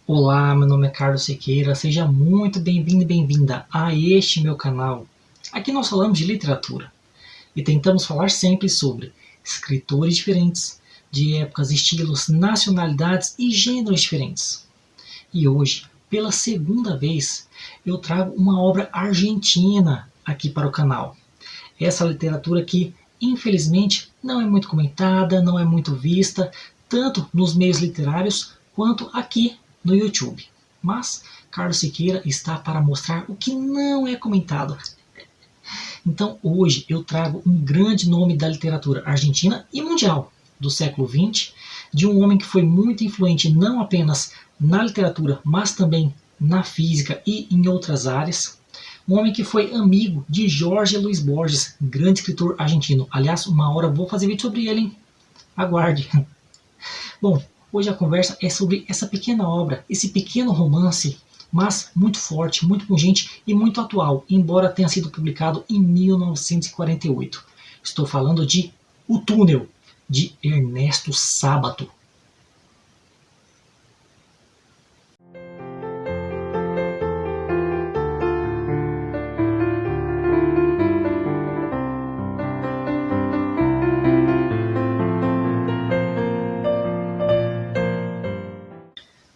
Olá, meu nome é Carlos Siqueira, seja muito bem-vindo e bem-vinda a este meu canal. Aqui nós falamos de literatura e tentamos falar sempre sobre escritores diferentes, de épocas, estilos, nacionalidades e gêneros diferentes. E hoje, pela segunda vez, eu trago uma obra argentina aqui para o canal. Essa literatura que, infelizmente, não é muito comentada, não é muito vista, tanto nos meios literários quanto aqui no YouTube. Mas Carlos Siqueira está para mostrar o que não é comentado. Então hoje eu trago um grande nome da literatura argentina e mundial do século XX, de um homem que foi muito influente não apenas na literatura, mas também na física e em outras áreas. Um homem que foi amigo de Jorge Luis Borges, grande escritor argentino. Aliás, uma hora vou fazer vídeo sobre ele, hein? Aguarde. Bom, hoje a conversa é sobre essa pequena obra, esse pequeno romance, mas muito forte, muito pungente e muito atual, embora tenha sido publicado em 1948. Estou falando de O Túnel, de Ernesto Sábato.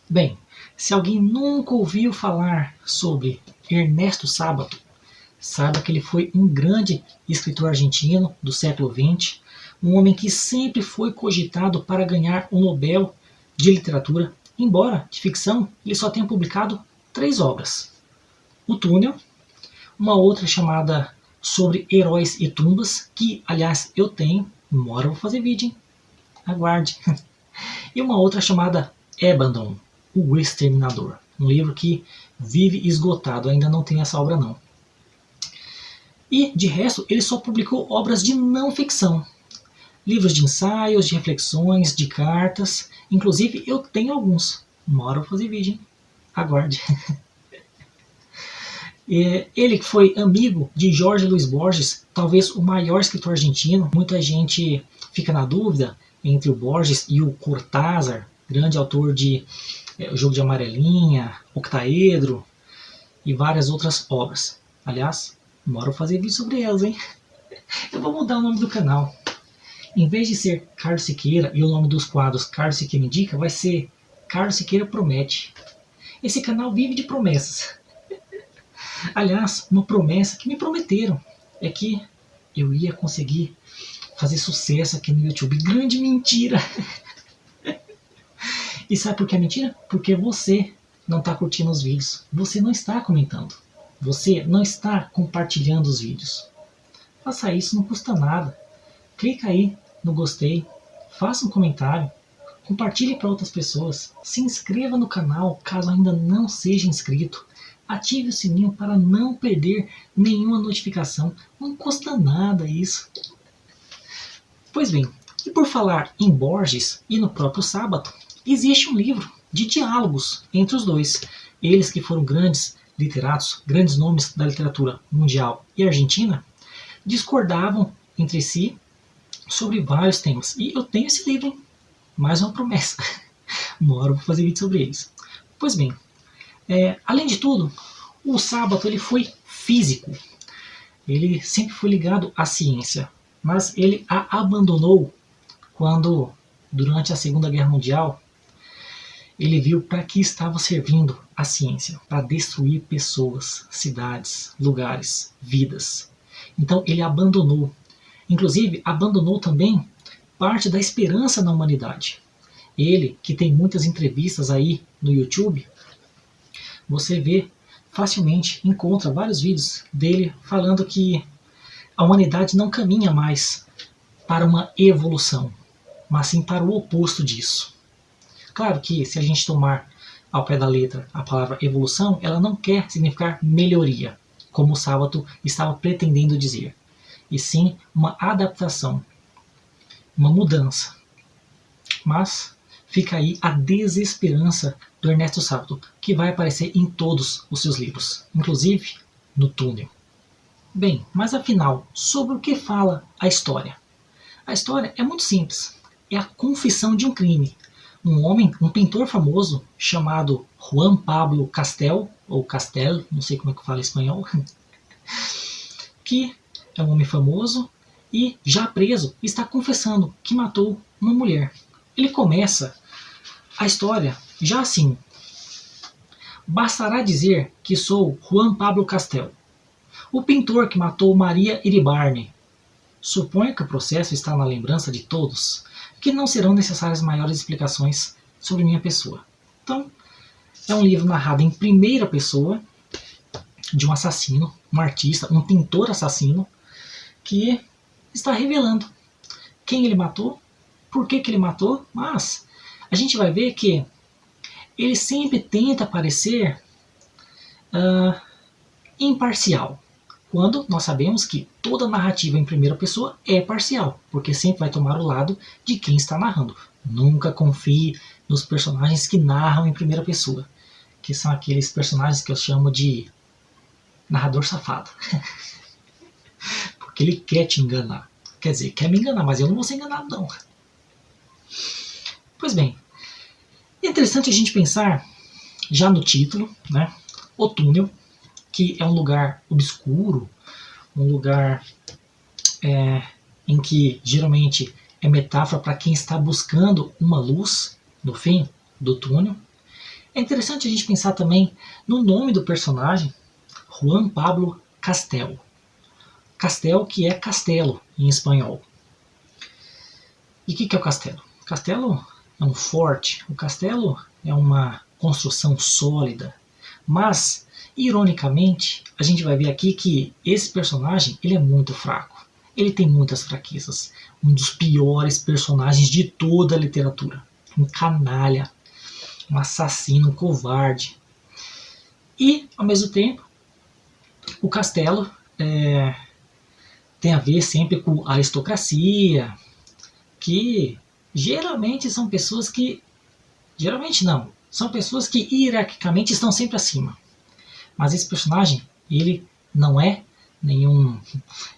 Bem, se alguém nunca ouviu falar sobre Ernesto Sábato, saiba que ele foi um grande escritor argentino do século XX, um homem que sempre foi cogitado para ganhar o Nobel de Literatura, embora de ficção ele só tenha publicado 3 obras. O Túnel, uma outra chamada Sobre Heróis e Tumbas, que aliás eu tenho, uma hora eu vou fazer vídeo, hein? Aguarde. E uma outra chamada Ébano, o Exterminador, um livro que vive esgotado, ainda não tem essa obra não. E, de resto, ele só publicou obras de não ficção. Livros de ensaios, de reflexões, de cartas. Inclusive, eu tenho alguns. Uma hora eu vou fazer vídeo, hein? Aguarde. Ele que foi amigo de Jorge Luis Borges, talvez o maior escritor argentino. Muita gente fica na dúvida entre o Borges e o Cortázar, grande autor de O Jogo de Amarelinha, Octaedro e várias outras obras. Aliás, uma hora eu vou fazer vídeo sobre elas, hein? Eu vou mudar o nome do canal. Em vez de ser Carlos Siqueira e o nome dos quadros Carlos Siqueira Indica, vai ser Carlos Siqueira Promete. Esse canal vive de promessas. Aliás, uma promessa que me prometeram é que eu ia conseguir fazer sucesso aqui no YouTube. Grande mentira! E sabe por que é mentira? Porque você não está curtindo os vídeos. Você não está comentando. Você não está compartilhando os vídeos. Faça isso, não custa nada. Clica aí no gostei, faça um comentário, compartilhe para outras pessoas, se inscreva no canal caso ainda não seja inscrito, ative o sininho para não perder nenhuma notificação, não custa nada isso. Pois bem, e por falar em Borges e no próprio Sábato, existe um livro de diálogos entre os dois, eles que foram grandes literatos, grandes nomes da literatura mundial e argentina, discordavam entre si sobre vários temas. E eu tenho esse livro, hein? Mais uma promessa. Uma hora eu vou fazer vídeo sobre eles. Pois bem, além de tudo, o Sábato ele foi físico. Ele sempre foi ligado à ciência, mas ele a abandonou quando, durante a Segunda Guerra Mundial, ele viu para que estava servindo a ciência, para destruir pessoas, cidades, lugares, vidas. Então ele abandonou. Inclusive, abandonou também parte da esperança na humanidade. Ele, que tem muitas entrevistas aí no YouTube, você vê facilmente, encontra vários vídeos dele falando que a humanidade não caminha mais para uma evolução, mas sim para o oposto disso. Claro que se a gente tomar ao pé da letra a palavra evolução, ela não quer significar melhoria, como o Sábato estava pretendendo dizer, e sim uma adaptação, uma mudança. Mas fica aí a desesperança do Ernesto Sábato, que vai aparecer em todos os seus livros, inclusive no Túnel. Bem, mas afinal, sobre o que fala a história? A história é muito simples, é a confissão de um crime. um pintor famoso chamado Juan Pablo Castel, ou Castel, não sei como é que fala em espanhol, que é um homem famoso e já preso está confessando que matou uma mulher. Ele começa a história já assim: bastará dizer que sou Juan Pablo Castel, o pintor que matou Maria Iribarne. Suponho que o processo está na lembrança de todos, que não serão necessárias maiores explicações sobre minha pessoa. Então, é um livro narrado em primeira pessoa de um assassino, um artista, um pintor assassino, que está revelando quem ele matou, por que ele matou, mas a gente vai ver que ele sempre tenta parecer imparcial, quando nós sabemos que toda narrativa em primeira pessoa é parcial, porque sempre vai tomar o lado de quem está narrando. Nunca confie nos personagens que narram em primeira pessoa, que são aqueles personagens que eu chamo de narrador safado. Porque ele quer te enganar. Quer dizer, quer me enganar, mas eu não vou ser enganado não. Pois bem, é interessante a gente pensar já no título, né? O túnel, que é um lugar obscuro, um lugar em que geralmente é metáfora para quem está buscando uma luz no fim do túnel. É interessante a gente pensar também no nome do personagem, Juan Pablo Castel. Castel, que é castelo em espanhol. E o que é o castelo? O castelo é um forte, o castelo é uma construção sólida, mas, ironicamente, a gente vai ver aqui que esse personagem ele é muito fraco. Ele tem muitas fraquezas. Um dos piores personagens de toda a literatura. Um canalha, um assassino, um covarde. E, ao mesmo tempo, o castelo tem a ver sempre com a aristocracia, que geralmente são pessoas que... Geralmente não. São pessoas que hierarquicamente estão sempre acima. Mas esse personagem, ele não é nenhum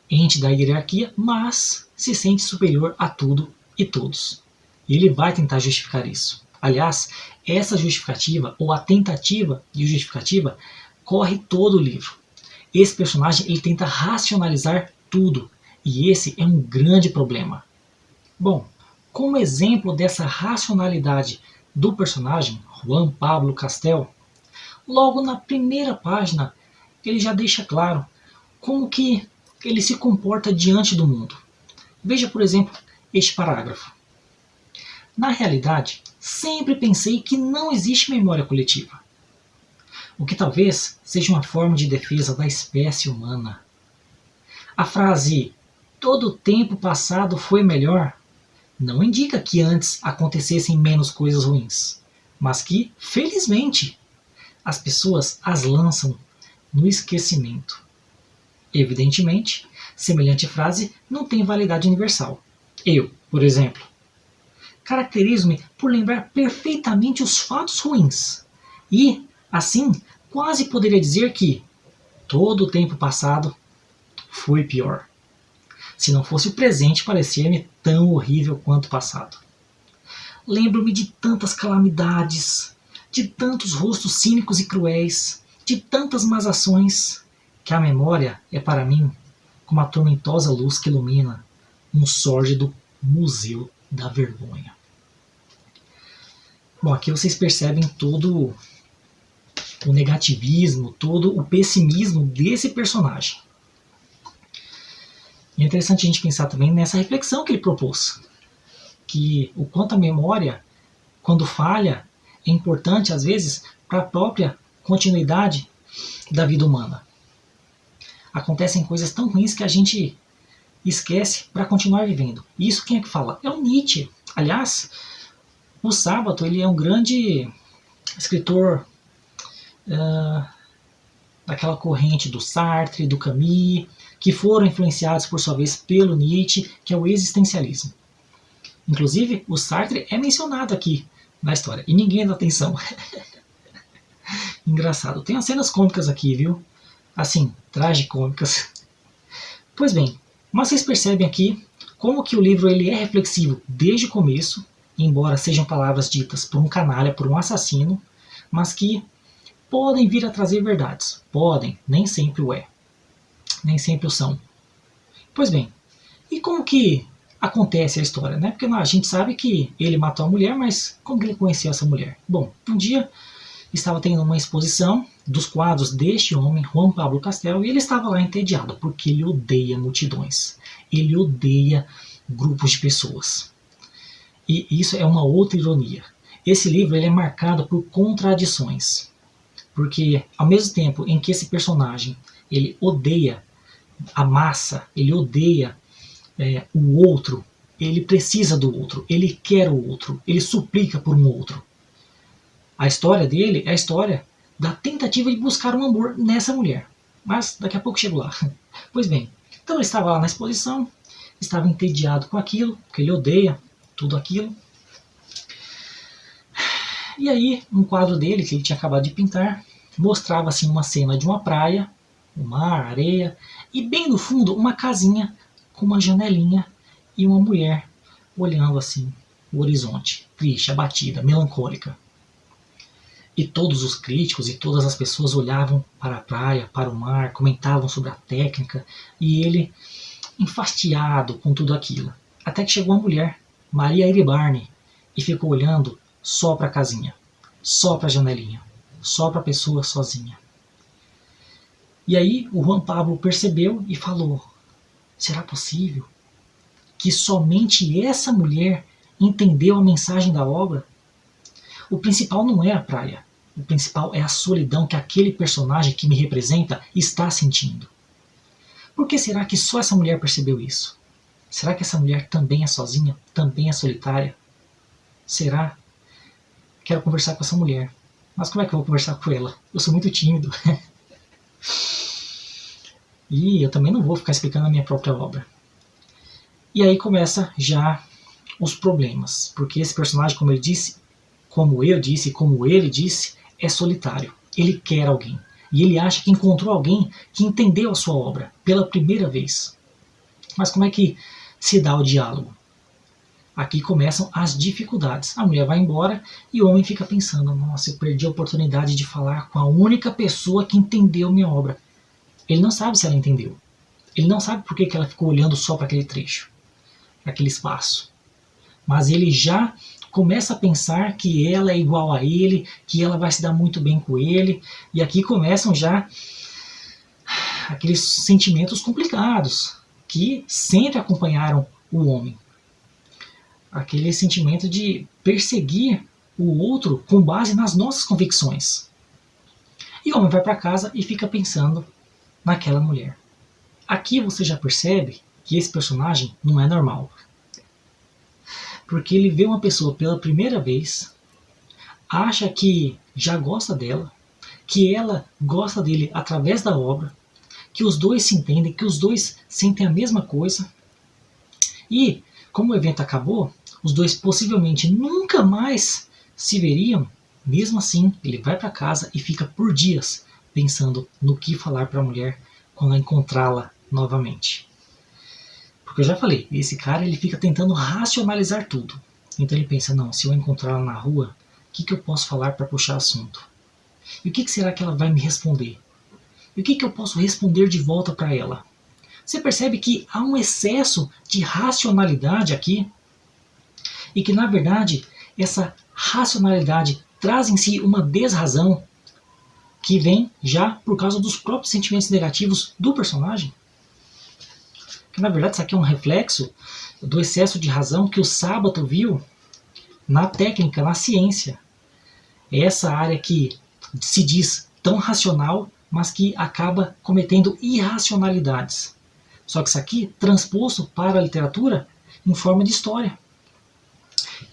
ente da hierarquia, mas se sente superior a tudo e todos. E ele vai tentar justificar isso. Aliás, essa justificativa, ou a tentativa de justificativa, corre todo o livro. Esse personagem ele tenta racionalizar tudo, e esse é um grande problema. Bom, como exemplo dessa racionalidade do personagem, Juan Pablo Castel, logo na primeira página ele já deixa claro como que ele se comporta diante do mundo. Veja, por exemplo, este parágrafo. Na realidade, sempre pensei que não existe memória coletiva, o que talvez seja uma forma de defesa da espécie humana. A frase "todo o tempo passado foi melhor" não indica que antes acontecessem menos coisas ruins, mas que, felizmente, as pessoas as lançam no esquecimento. Evidentemente, semelhante frase não tem validade universal. Eu, por exemplo, caracterizo-me por lembrar perfeitamente os fatos ruins e, assim, quase poderia dizer que todo o tempo passado foi pior, se não fosse o presente parecer-me tão horrível quanto o passado. Lembro-me de tantas calamidades, de tantos rostos cínicos e cruéis, de tantas más ações, que a memória é para mim como a tormentosa luz que ilumina um sórdido museu da vergonha. Bom, aqui vocês percebem todo o negativismo, todo o pessimismo desse personagem. E é interessante a gente pensar também nessa reflexão que ele propôs, que o quanto a memória, quando falha, é importante às vezes para a própria continuidade da vida humana. Acontecem coisas tão ruins que a gente esquece para continuar vivendo. E isso quem é que fala? É o Nietzsche. Aliás, o Sábato ele é um grande escritor daquela corrente do Sartre, do Camus, que foram influenciados por sua vez pelo Nietzsche, que é o existencialismo. Inclusive, o Sartre é mencionado aqui na história, e ninguém dá atenção. Engraçado. Tem as cenas cômicas aqui, viu? Assim, tragicômicas. Pois bem, mas vocês percebem aqui como que o livro ele é reflexivo desde o começo, embora sejam palavras ditas por um canalha, por um assassino, mas que podem vir a trazer verdades. Podem, nem sempre o é. Nem sempre o são. Pois bem, e como que acontece a história, né? Porque a gente sabe que ele matou a mulher, mas como que ele conheceu essa mulher? Bom, um dia estava tendo uma exposição dos quadros deste homem, Juan Pablo Castel, e ele estava lá entediado, porque ele odeia multidões. Ele odeia grupos de pessoas. E isso é uma outra ironia. Esse livro ele é marcado por contradições. Porque ao mesmo tempo em que esse personagem ele odeia a massa, ele odeia o outro, ele precisa do outro, ele quer o outro, ele suplica por um outro. A história dele é a história da tentativa de buscar um amor nessa mulher. Mas daqui a pouco chego lá. Pois bem, então ele estava lá na exposição, estava entediado com aquilo, porque ele odeia tudo aquilo. E aí, um quadro dele, que ele tinha acabado de pintar, mostrava assim uma cena de uma praia, o mar, areia, e bem no fundo uma casinha com uma janelinha e uma mulher olhando assim o horizonte, triste, abatida, melancólica. E todos os críticos e todas as pessoas olhavam para a praia, para o mar, comentavam sobre a técnica, e ele enfastiado com tudo aquilo. Até que chegou uma mulher, Maria Iribarne, e ficou olhando só para a casinha, só para a janelinha, só para a pessoa sozinha. E aí o Juan Pablo percebeu e falou: será possível que somente essa mulher entendeu a mensagem da obra? O principal não é a praia, o principal é a solidão que aquele personagem que me representa está sentindo. Por que será que só essa mulher percebeu isso? Será que essa mulher também é sozinha? Também é solitária? Será? Quero conversar com essa mulher. Mas como é que eu vou conversar com ela? Eu sou muito tímido. E eu também não vou ficar explicando a minha própria obra. E aí começa já os problemas. Porque esse personagem, como eu disse, como ele disse, é solitário. Ele quer alguém. E ele acha que encontrou alguém que entendeu a sua obra pela primeira vez. Mas como é que se dá o diálogo? Aqui começam as dificuldades. A mulher vai embora e o homem fica pensando: nossa, eu perdi a oportunidade de falar com a única pessoa que entendeu minha obra. Ele não sabe se ela entendeu. Ele não sabe por que ela ficou olhando só para aquele trecho, para aquele espaço. Mas ele já começa a pensar que ela é igual a ele, que ela vai se dar muito bem com ele. E aqui começam já aqueles sentimentos complicados que sempre acompanharam o homem. Aquele sentimento de perseguir o outro com base nas nossas convicções. E o homem vai para casa e fica pensando naquela mulher. Aqui você já percebe que esse personagem não é normal. Porque ele vê uma pessoa pela primeira vez, acha que já gosta dela, que ela gosta dele através da obra, que os dois se entendem, que os dois sentem a mesma coisa. E, como o evento acabou, os dois possivelmente nunca mais se veriam. Mesmo assim, ele vai para casa e fica por dias pensando no que falar para a mulher quando encontrá-la novamente. Porque eu já falei, esse cara ele fica tentando racionalizar tudo. Então ele pensa: não, se eu encontrá-la na rua, o que eu posso falar para puxar assunto? E o que será que ela vai me responder? E o que eu posso responder de volta para ela? Você percebe que há um excesso de racionalidade aqui? E que, na verdade, essa racionalidade traz em si uma desrazão que vem já por causa dos próprios sentimentos negativos do personagem? Que, na verdade, isso aqui é um reflexo do excesso de razão que o Sábato viu na técnica, na ciência. É essa área que se diz tão racional, mas que acaba cometendo irracionalidades. Só que isso aqui transposto para a literatura em forma de história.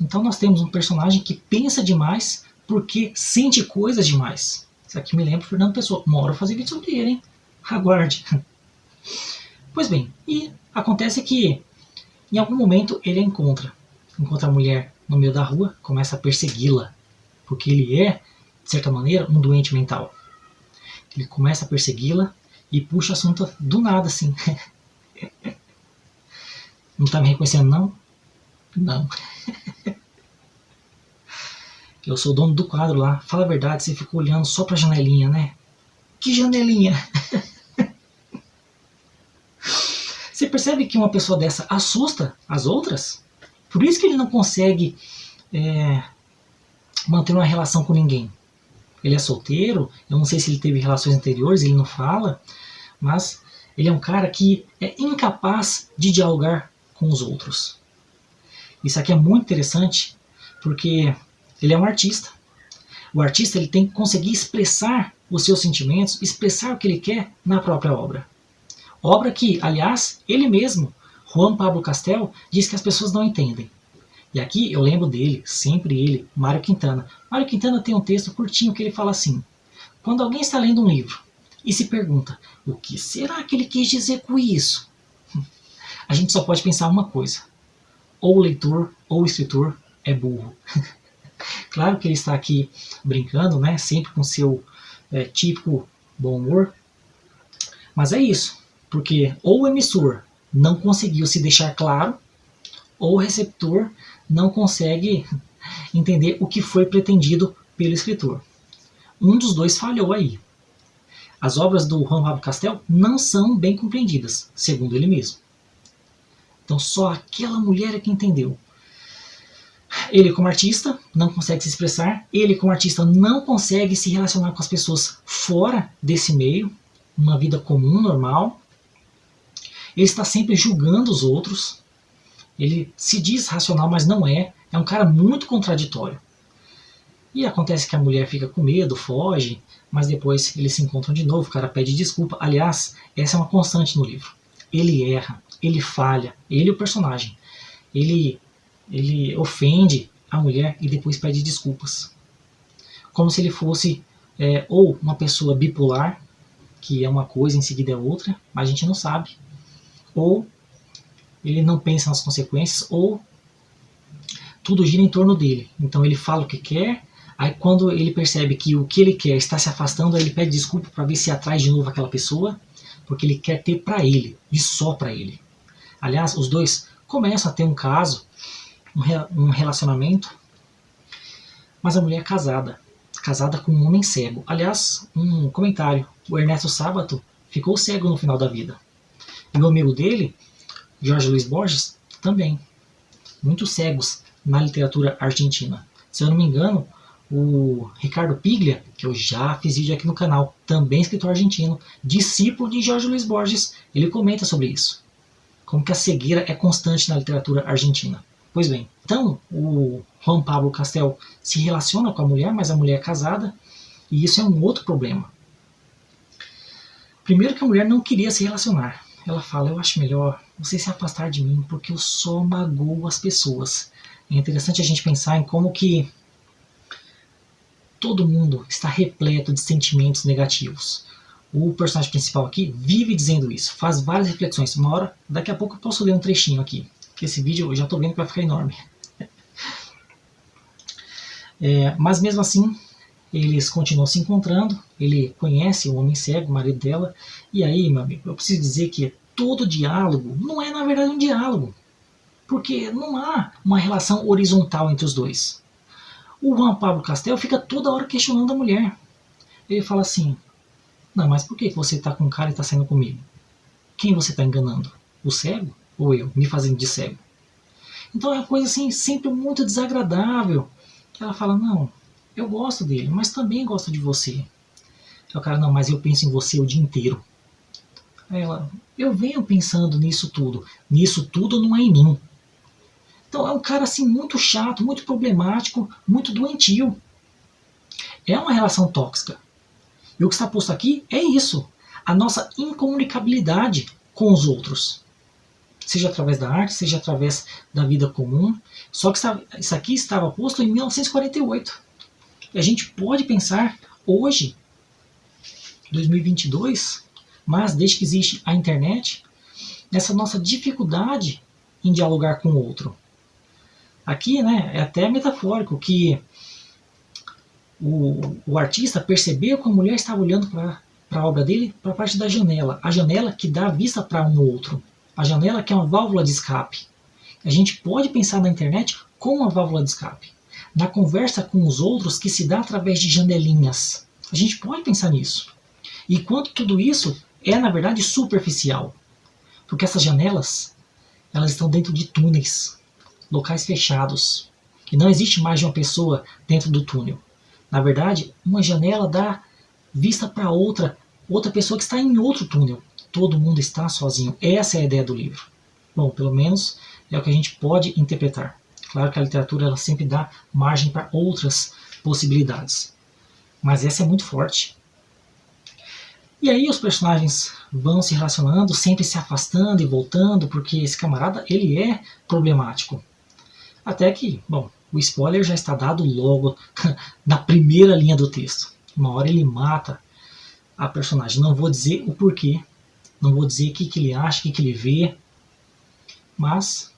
Então nós temos um personagem que pensa demais porque sente coisas demais. Isso aqui me lembra Fernando Pessoa. Uma hora eu vou fazer vídeo sobre ele, hein? Aguarde. Pois bem, e acontece que em algum momento ele encontra a mulher no meio da rua, começa a persegui-la, porque ele é, de certa maneira, um doente mental. Ele começa a persegui-la e puxa o assunto do nada, assim. Não tá me reconhecendo, não? Não. Eu sou o dono do quadro lá. Fala a verdade, você ficou olhando só pra janelinha, né? Que janelinha? Você percebe que uma pessoa dessa assusta as outras? Por isso que ele não consegue manter uma relação com ninguém. Ele é solteiro, eu não sei se ele teve relações anteriores, ele não fala, mas ele é um cara que é incapaz de dialogar com os outros. Isso aqui é muito interessante, porque ele é um artista. O artista ele tem que conseguir expressar os seus sentimentos, expressar o que ele quer na própria obra. Obra que, aliás, ele mesmo, Juan Pablo Castel, diz que as pessoas não entendem. E aqui eu lembro dele, sempre ele, Mário Quintana. Mário Quintana tem um texto curtinho que ele fala assim: quando alguém está lendo um livro e se pergunta, o que será que ele quis dizer com isso? A gente só pode pensar uma coisa: ou o leitor ou o escritor é burro. Claro que ele está aqui brincando, né, sempre com seu típico bom humor, mas é isso, porque ou o emissor não conseguiu se deixar claro, ou o receptor não consegue entender o que foi pretendido pelo escritor. Um dos dois falhou aí. As obras do Juan Pablo Castel não são bem compreendidas, segundo ele mesmo. Então só aquela mulher é que entendeu. Ele como artista não consegue se expressar, ele como artista não consegue se relacionar com as pessoas fora desse meio, uma vida comum, normal. Ele está sempre julgando os outros. Ele se diz racional, mas não é. É um cara muito contraditório. E acontece que a mulher fica com medo, foge, mas depois eles se encontram de novo, o cara pede desculpa. Aliás, essa é uma constante no livro. Ele erra, ele falha, ele é o personagem. Ele ofende a mulher e depois pede desculpas. Como se ele fosse ou uma pessoa bipolar, que é uma coisa em seguida é outra, mas a gente não sabe. Ou ele não pensa nas consequências, ou tudo gira em torno dele. Então ele fala o que quer, aí quando ele percebe que o que ele quer está se afastando, aí ele pede desculpa para ver se atrai de novo aquela pessoa, porque ele quer ter para ele, e só para ele. Aliás, os dois começam a ter um caso, um relacionamento, mas a mulher é casada com um homem cego. Aliás, um comentário, o Ernesto Sábato ficou cego no final da vida. E o amigo dele, Jorge Luiz Borges, também. Muitos cegos na literatura argentina. Se eu não me engano, o Ricardo Piglia, que eu já fiz vídeo aqui no canal, também escritor argentino, discípulo de Jorge Luiz Borges, ele comenta sobre isso. Como que a cegueira é constante na literatura argentina. Pois bem, então o Juan Pablo Castel se relaciona com a mulher, mas a mulher é casada, e isso é um outro problema. Primeiro que a mulher não queria se relacionar. Ela fala, eu acho melhor você se afastar de mim, porque eu só magoo as pessoas. É interessante a gente pensar em como que todo mundo está repleto de sentimentos negativos. O personagem principal aqui vive dizendo isso, faz várias reflexões. Uma hora, daqui a pouco eu posso ler um trechinho aqui, que esse vídeo eu já estou vendo que vai ficar enorme. Mas mesmo assim, eles continuam se encontrando, ele conhece o homem cego, o marido dela, e aí, meu amigo, eu preciso dizer que todo diálogo não é, na verdade, um diálogo, porque não há uma relação horizontal entre os dois. O Juan Pablo Castel fica toda hora questionando a mulher. Ele fala assim, não, mas por que você está com um cara e está saindo comigo? Quem você está enganando? O cego? Ou eu, me fazendo de cego? Então é uma coisa assim, sempre muito desagradável. Ela fala, não, eu gosto dele, mas também gosto de você. Aí o cara, não, mas eu penso em você o dia inteiro. Aí ela, eu venho pensando nisso tudo não é em mim. Então é um cara assim muito chato, muito problemático, muito doentio. É uma relação tóxica. E o que está posto aqui é isso, a nossa incomunicabilidade com os outros. Seja através da arte, seja através da vida comum. Só que isso aqui estava posto em 1948. E a gente pode pensar hoje, 2022, mas desde que existe a internet, nessa nossa dificuldade em dialogar com o outro. Aqui, né, é até metafórico que o artista percebeu que a mulher estava olhando para a obra dele, para a parte da janela. A janela que dá vista para um outro. A janela que é uma válvula de escape. A gente pode pensar na internet como uma válvula de escape. na conversa com os outros que se dá através de janelinhas. A gente pode pensar nisso. E quanto tudo isso é, na verdade, superficial. Porque essas janelas, elas estão dentro de túneis, locais fechados. E não existe mais de uma pessoa dentro do túnel. Na verdade, uma janela dá vista para outra pessoa que está em outro túnel. Todo mundo está sozinho. Essa é a ideia do livro. Bom, pelo menos é o que a gente pode interpretar. Claro que a literatura ela sempre dá margem para outras possibilidades. Mas essa é muito forte. E aí os personagens vão se relacionando, sempre se afastando e voltando, porque esse camarada ele é problemático. Até que, bom, o spoiler já está dado logo na primeira linha do texto. Uma hora ele mata a personagem. Não vou dizer o porquê, não vou dizer o que ele acha, o que ele vê, mas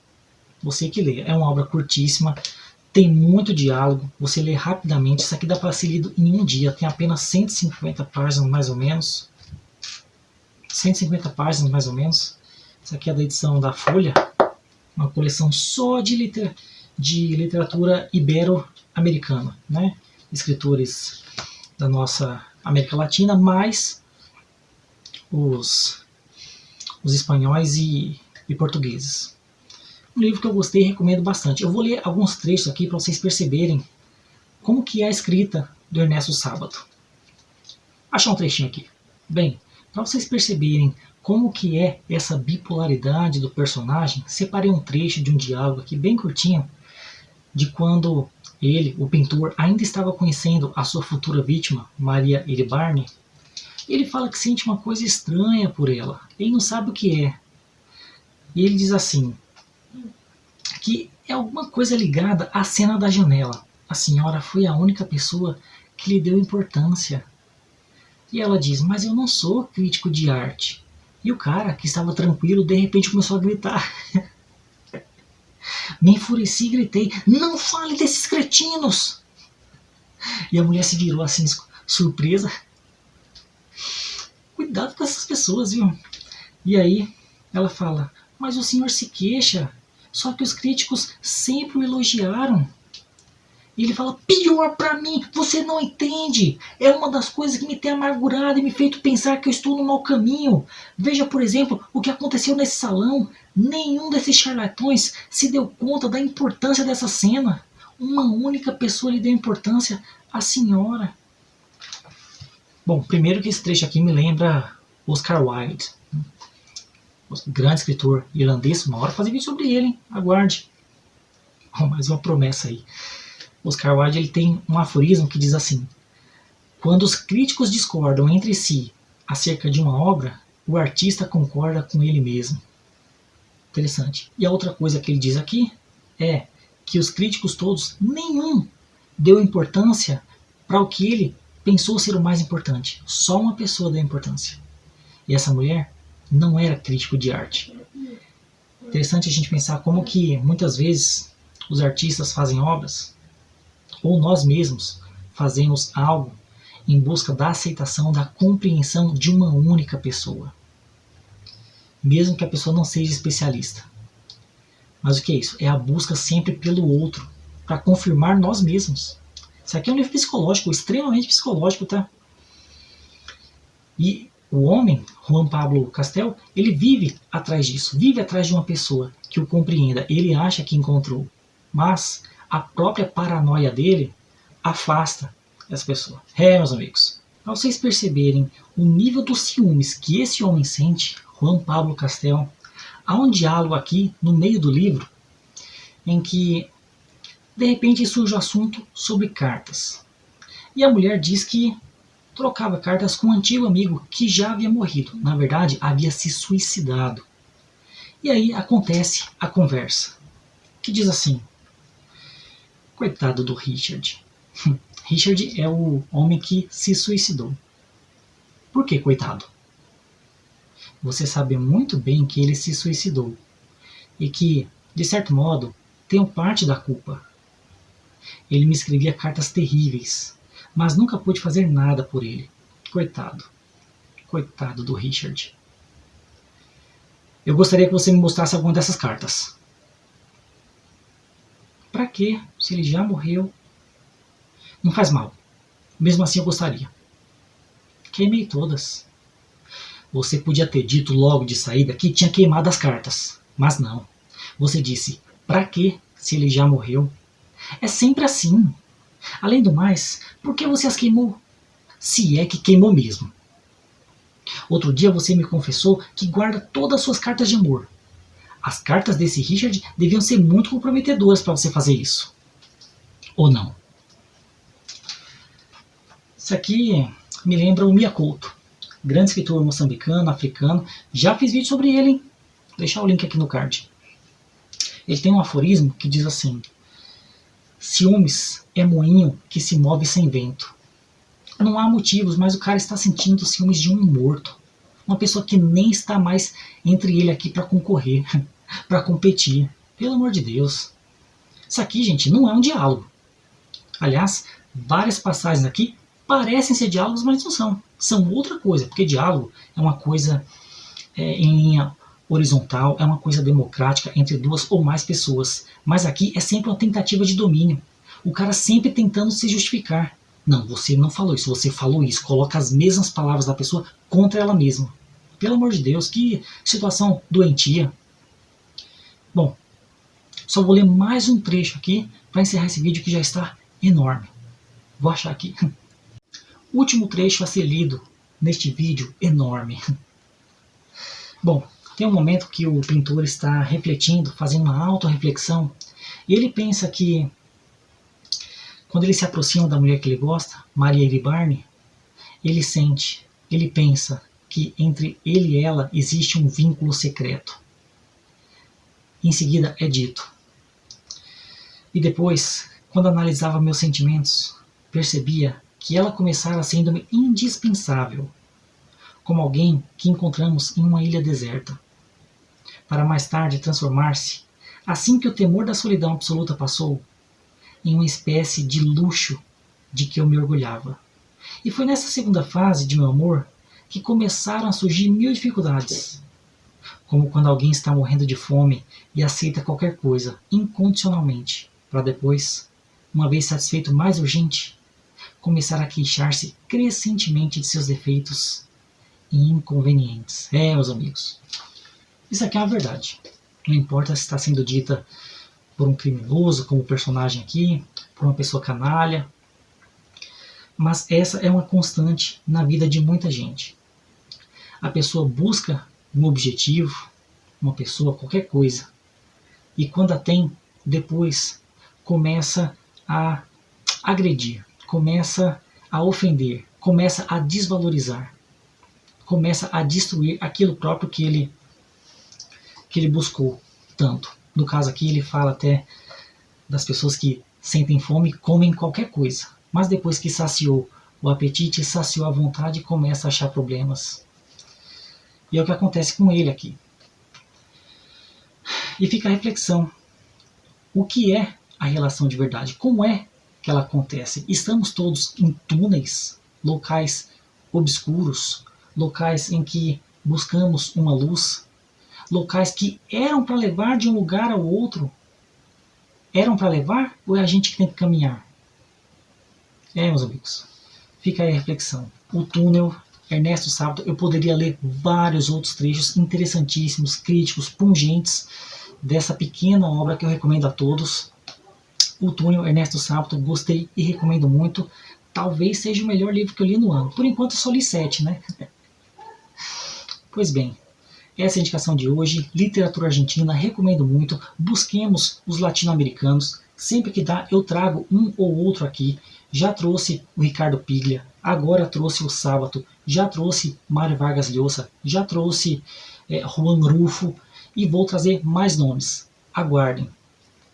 você que lê. É uma obra curtíssima, tem muito diálogo, você lê rapidamente. Isso aqui dá para ser lido em um dia, tem apenas 150 páginas mais ou menos. 150 páginas mais ou menos. Isso aqui é da edição da Folha, uma coleção só de literatura ibero-americana, né? Escritores da nossa América Latina, mais os espanhóis e portugueses. Um livro que eu gostei e recomendo bastante. Eu vou ler alguns trechos aqui para vocês perceberem como que é a escrita do Ernesto Sábato. Achar um trechinho aqui. Bem, para vocês perceberem como que é essa bipolaridade do personagem, separei um trecho de um diálogo aqui bem curtinho, de quando ele, o pintor, ainda estava conhecendo a sua futura vítima, Maria Iribarne. Ele fala que sente uma coisa estranha por ela. Ele não sabe o que é. E ele diz assim, que é alguma coisa ligada à cena da janela. A senhora foi a única pessoa que lhe deu importância. E ela diz, mas eu não sou crítico de arte. E o cara, que estava tranquilo, de repente começou a gritar. Me enfureci e gritei, não fale desses cretinos! E a mulher se virou assim, surpresa. Cuidado com essas pessoas, viu? E aí ela fala, mas o senhor se queixa, só que os críticos sempre o elogiaram. E ele fala, pior pra mim, você não entende. É uma das coisas que me tem amargurado e me feito pensar que eu estou no mau caminho. Veja, por exemplo, o que aconteceu nesse salão. Nenhum desses charlatões se deu conta da importância dessa cena. Uma única pessoa lhe deu importância, a senhora. Bom, primeiro que esse trecho aqui me lembra Oscar Wilde. Grande escritor irlandês. Uma hora fazer vídeo sobre ele, hein? Aguarde. Mais uma promessa aí. Oscar Wilde ele tem um aforismo que diz assim, quando os críticos discordam entre si acerca de uma obra, o artista concorda com ele mesmo. Interessante. E a outra coisa que ele diz aqui é que os críticos todos, nenhum deu importância para o que ele pensou ser o mais importante. Só uma pessoa deu importância. E essa mulher não era crítico de arte. Interessante a gente pensar como que muitas vezes os artistas fazem obras ou nós mesmos fazemos algo em busca da aceitação, da compreensão de uma única pessoa. Mesmo que a pessoa não seja especialista. Mas o que é isso? É a busca sempre pelo outro, para confirmar nós mesmos. Isso aqui é um livro psicológico, extremamente psicológico, tá? E o homem, Juan Pablo Castel, ele vive atrás disso, vive atrás de uma pessoa que o compreenda. Ele acha que encontrou, mas a própria paranoia dele afasta essa pessoa. Meus amigos, para vocês perceberem o nível dos ciúmes que esse homem sente, Juan Pablo Castel, há um diálogo aqui no meio do livro em que de repente surge o assunto sobre cartas. E a mulher diz que trocava cartas com um antigo amigo que já havia morrido. Na verdade, havia se suicidado. E aí acontece a conversa, que diz assim, coitado do Richard. Richard é o homem que se suicidou. Por que coitado? Você sabe muito bem que ele se suicidou. E que, de certo modo, tenho parte da culpa. Ele me escrevia cartas terríveis, mas nunca pude fazer nada por ele. Coitado. Coitado do Richard. Eu gostaria que você me mostrasse alguma dessas cartas. Pra quê? Se ele já morreu. Não faz mal. Mesmo assim eu gostaria. Queimei todas. Você podia ter dito logo de saída que tinha queimado as cartas. Mas não. Você disse, pra quê se ele já morreu? É sempre assim. Além do mais, por que você as queimou? Se é que queimou mesmo. Outro dia você me confessou que guarda todas as suas cartas de amor. As cartas desse Richard deviam ser muito comprometedoras para você fazer isso. Ou não? Isso aqui me lembra o Mia Couto, grande escritor moçambicano, africano. Já fiz vídeo sobre ele, hein? Vou deixar o link aqui no card. Ele tem um aforismo que diz assim: ciúmes é moinho que se move sem vento. Não há motivos, mas o cara está sentindo ciúmes de um morto. Uma pessoa que nem está mais entre ele aqui para concorrer, para competir. Pelo amor de Deus. Isso aqui, gente, não é um diálogo. Aliás, várias passagens aqui parecem ser diálogos, mas não são. São outra coisa, porque diálogo é uma coisa em linha horizontal, é uma coisa democrática entre duas ou mais pessoas. Mas aqui é sempre uma tentativa de domínio. O cara sempre tentando se justificar. Não, você não falou isso, você falou isso. Coloca as mesmas palavras da pessoa contra ela mesma. Pelo amor de Deus, que situação doentia. Bom, só vou ler mais um trecho aqui para encerrar esse vídeo que já está enorme. Vou achar aqui. Último trecho a ser lido neste vídeo enorme. Bom, tem um momento que o pintor está refletindo, fazendo uma autorreflexão, e ele pensa que quando ele se aproxima da mulher que ele gosta, Maria Iribarne, ele sente, ele pensa que entre ele e ela existe um vínculo secreto. Em seguida é dito: e depois, quando analisava meus sentimentos, percebia que ela começara sendo-me indispensável, como alguém que encontramos em uma ilha deserta, para mais tarde transformar-se, assim que o temor da solidão absoluta passou, em uma espécie de luxo de que eu me orgulhava. E foi nessa segunda fase de meu amor que começaram a surgir mil dificuldades, como quando alguém está morrendo de fome e aceita qualquer coisa incondicionalmente, para depois, uma vez satisfeito o mais urgente, começar a queixar-se crescentemente de seus defeitos e inconvenientes. Meus amigos, isso aqui é uma verdade. Não importa se está sendo dita por um criminoso, como o personagem aqui, por uma pessoa canalha, mas essa é uma constante na vida de muita gente. A pessoa busca um objetivo, uma pessoa, qualquer coisa, e quando a tem, depois começa a agredir, começa a ofender, começa a desvalorizar, começa a destruir aquilo próprio que ele buscou tanto. No caso aqui ele fala até das pessoas que sentem fome, comem qualquer coisa, mas depois que saciou o apetite, saciou a vontade, começa a achar problemas. E é o que acontece com ele aqui. E fica a reflexão: o que é a relação de verdade? Como é que ela acontece? Estamos todos em túneis, locais obscuros, locais em que buscamos uma luz, locais que eram para levar de um lugar ao outro. Eram para levar ou é a gente que tem que caminhar? Meus amigos, fica aí a reflexão. O túnel, Ernesto Sábato. Eu poderia ler vários outros trechos interessantíssimos, críticos, pungentes dessa pequena obra que eu recomendo a todos. O Túnel, Ernesto Sábato, gostei e recomendo muito. Talvez seja o melhor livro que eu li no ano. Por enquanto eu só li 7, né? Pois bem, essa é a indicação de hoje. Literatura argentina, recomendo muito. Busquemos os latino-americanos. Sempre que dá, eu trago um ou outro aqui. Já trouxe o Ricardo Piglia, agora trouxe o Sábato, já trouxe Mário Vargas Llosa, já trouxe Juan Rulfo e vou trazer mais nomes. Aguardem.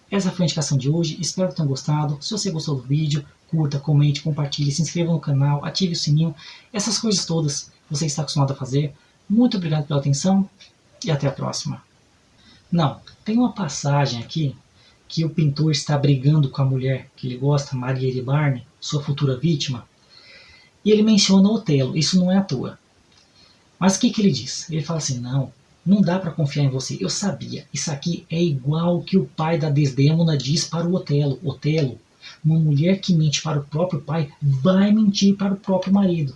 Essa foi a indicação de hoje, espero que tenham gostado. Se você gostou do vídeo, curta, comente, compartilhe, se inscreva no canal, ative o sininho, essas coisas todas você está acostumado a fazer. Muito obrigado pela atenção e até a próxima. Não, tem uma passagem aqui que o pintor está brigando com a mulher que ele gosta, Maria Iribarne, sua futura vítima, e ele menciona Otelo, isso não é à toa. Mas o que ele diz? Ele fala assim: não dá para confiar em você, eu sabia, isso aqui é igual o que o pai da Desdémona diz para o Otelo. Otelo, Uma mulher que mente para o próprio pai vai mentir para o próprio marido.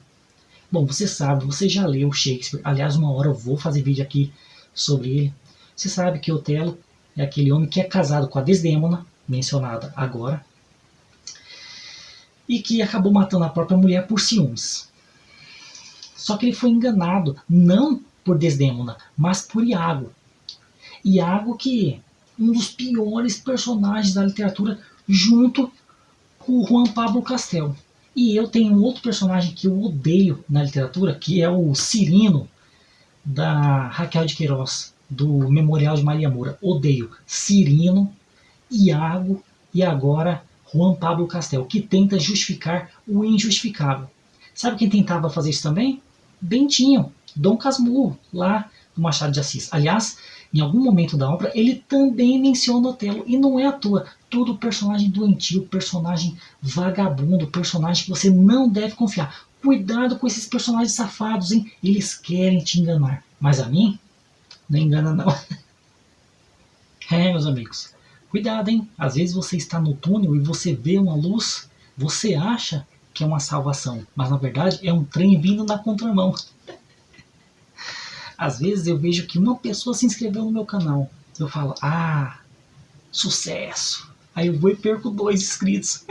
Bom, você sabe, você já leu Shakespeare. Aliás, uma hora eu vou fazer vídeo aqui sobre ele. Você sabe que Otelo é aquele homem que é casado com a Desdémona, mencionada agora, e que acabou matando a própria mulher por ciúmes. Só que ele foi enganado, não por Desdémona, mas por Iago. Iago, que é um dos piores personagens da literatura, junto com o Juan Pablo Castel. E eu tenho um outro personagem que eu odeio na literatura, que é o Cirino, da Raquel de Queiroz, do Memorial de Maria Moura. Odeio Cirino, Iago e agora Juan Pablo Castel, que tenta justificar o injustificável. Sabe quem tentava fazer isso também? Bentinho, Dom Casmurro, lá do Machado de Assis. Aliás, em algum momento da obra, ele também menciona Otelo, e não é à toa. Todo personagem doentio, personagem vagabundo, personagem que você não deve confiar. Cuidado com esses personagens safados, hein? Eles querem te enganar. Mas a mim, não engana não. É, meus amigos. Cuidado, hein? Às vezes você está no túnel e você vê uma luz, você acha que é uma salvação, mas na verdade é um trem vindo na contramão. Às vezes eu vejo que uma pessoa se inscreveu no meu canal. Eu falo, sucesso. Aí eu vou e perco 2 inscritos.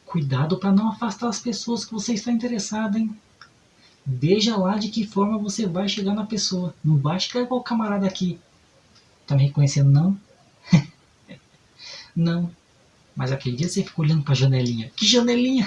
Cuidado para não afastar as pessoas que você está interessado, hein? Veja lá de que forma você vai chegar na pessoa. Não vai chegar igual o camarada aqui. Tá me reconhecendo, não? Não. Mas aquele dia você ficou olhando pra janelinha. Que janelinha?